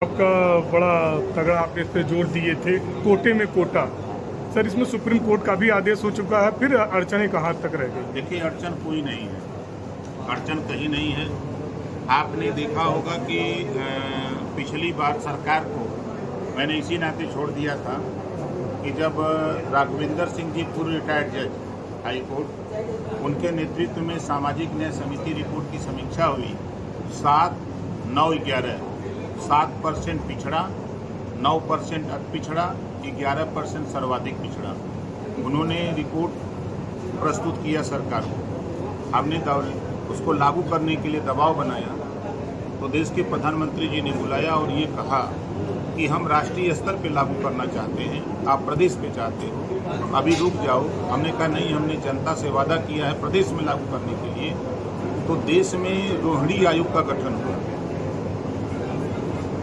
आपका बड़ा तगड़ा आपने इस पे जोर दिए थे कोटे में कोटा। सर इसमें सुप्रीम कोर्ट का भी आदेश हो चुका है, फिर अड़चने कहाँ तक रह गई? देखिए, अड़चन कोई नहीं है, अड़चन कहीं नहीं है। आपने देखा होगा कि पिछली बार सरकार को मैंने इसी नाते छोड़ दिया था कि जब राघवेंद्र सिंह जी पूर्व रिटायर्ड जज हाई कोर्ट, उनके नेतृत्व में सामाजिक न्याय समिति रिपोर्ट की समीक्षा हुई। 7, 9, 11 7% पिछड़ा, 9% अति पिछड़ा, 11% सर्वाधिक पिछड़ा। उन्होंने रिपोर्ट प्रस्तुत किया सरकार को। हमने उसको लागू करने के लिए दबाव बनाया तो देश के प्रधानमंत्री जी ने बुलाया और ये कहा कि हम राष्ट्रीय स्तर पे लागू करना चाहते हैं, आप प्रदेश पे चाहते हो, अभी रुक जाओ। हमने कहा नहीं, हमने जनता से वादा किया है प्रदेश में लागू करने के लिए। तो देश में रोहिणी आयोग का गठन हुआ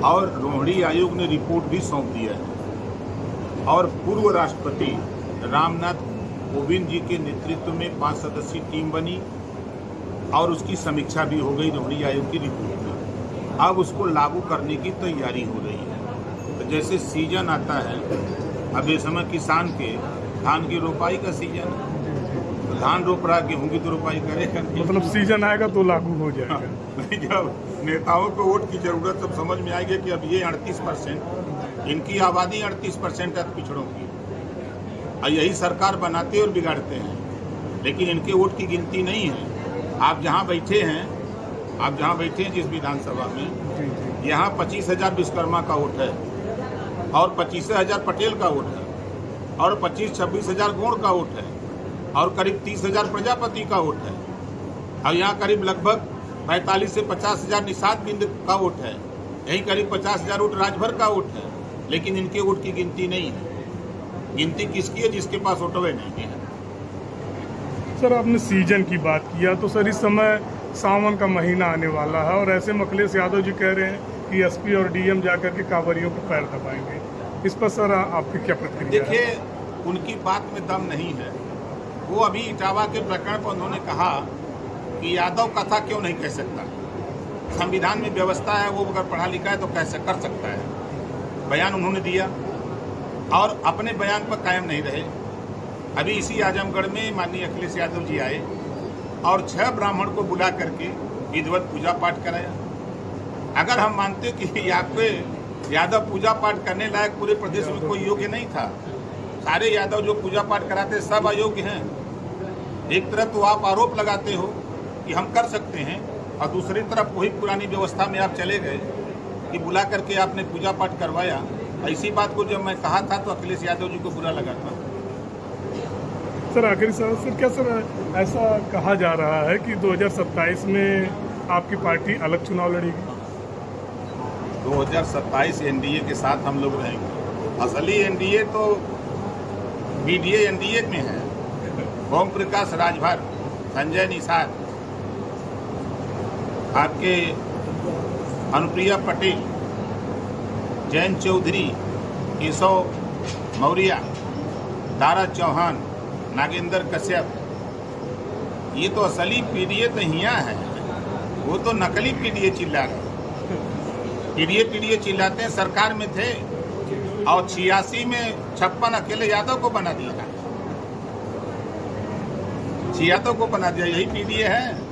और रोहिणी आयोग ने रिपोर्ट भी सौंप दिया है और पूर्व राष्ट्रपति रामनाथ कोविंद जी के नेतृत्व में 5 सदस्यीय टीम बनी और उसकी समीक्षा भी हो गई रोहिणी आयोग की रिपोर्ट में। अब उसको लागू करने की तैयारी हो रही है। तो जैसे सीजन आता है, अब इस समय किसान के धान की रोपाई का सीजन है, तो धान रोप रहा, गेहूँ की तो रोपाई करेगा। मतलब सीजन आएगा तो लागू हो जाएगा। नहीं, जब नेताओं को वोट की जरूरत तब समझ में आएगी कि अब ये 38%, इनकी आबादी 38% है पिछड़ों की, और यही सरकार बनाते और बिगाड़ते हैं, लेकिन इनके वोट की गिनती नहीं है। आप जहाँ बैठे हैं जिस विधानसभा में, यहाँ 25,000 विश्वकर्मा का वोट है और 25,000 पटेल का वोट है और 25-26,000 गौड़ का वोट है और करीब 30,000 प्रजापति का वोट है और यहाँ करीब लगभग 45 से 50,000 निषाद बिंद का वोट है। यहीं करीब 50,000 वोट राजभर का वोट है, लेकिन इनके वोट की गिनती नहीं है। गिनती किसकी है? जिसके पास वोटवे नहीं है। सर आपने सीजन की बात किया तो सर इस समय सावन का महीना आने वाला है और ऐसे अखिलेश यादव जी कह रहे हैं कि एसपी और डीएम जाकर के कांवरियों को पैर दबाएंगे। इस पर सर आपकी क्या प्रतिक्रिया है? देखिए, उनकी बात में दम नहीं है। वो अभी इटावा के प्रकरण पर उन्होंने कहा कि यादव कथा क्यों नहीं कह सकता, संविधान में व्यवस्था है, वो अगर पढ़ा लिखा है तो कैसे कर सकता है। बयान उन्होंने दिया और अपने बयान पर कायम नहीं रहे। अभी इसी आजमगढ़ में माननीय अखिलेश यादव जी आए और 6 ब्राह्मण को बुला करके विधिवत पूजा पाठ कराया। अगर हम मानते कि यादव पूजा पाठ करने लायक पूरे प्रदेश में कोई योग्य नहीं था, सारे यादव जो पूजा पाठ कराते सब अयोग्य हैं। एक तरफ तो आप आरोप लगाते हो कि हम कर सकते हैं और दूसरी तरफ वही पुरानी व्यवस्था में आप चले गए कि बुला करके आपने पूजा पाठ करवाया। ऐसी बात को जब मैं कहा था तो अखिलेश यादव जी को बुरा लगा था। सर आखिरी सर क्या सर ऐसा कहा जा रहा है कि 2027 में आपकी पार्टी अलग चुनाव लड़ेगी? 2027 एनडीए के साथ हम लोग रहेंगे। असली एनडीए तो बीडीए एनडीए में है। ओम प्रकाश राजभर, संजय निषाद, आपके अनुप्रिया पटेल, जयंत चौधरी, केशव मौर्य, दारा चौहान, नागेंद्र कश्यप, ये तो असली पीडीए तो यहाँ है। वो तो नकली पीडीए चिल्ला रहे। पीडीए चिल्लाते हैं, सरकार में थे और 86 में 56 अकेले यादव को बना दिया, 6 यादव को बना दिया, यही पीडीए है।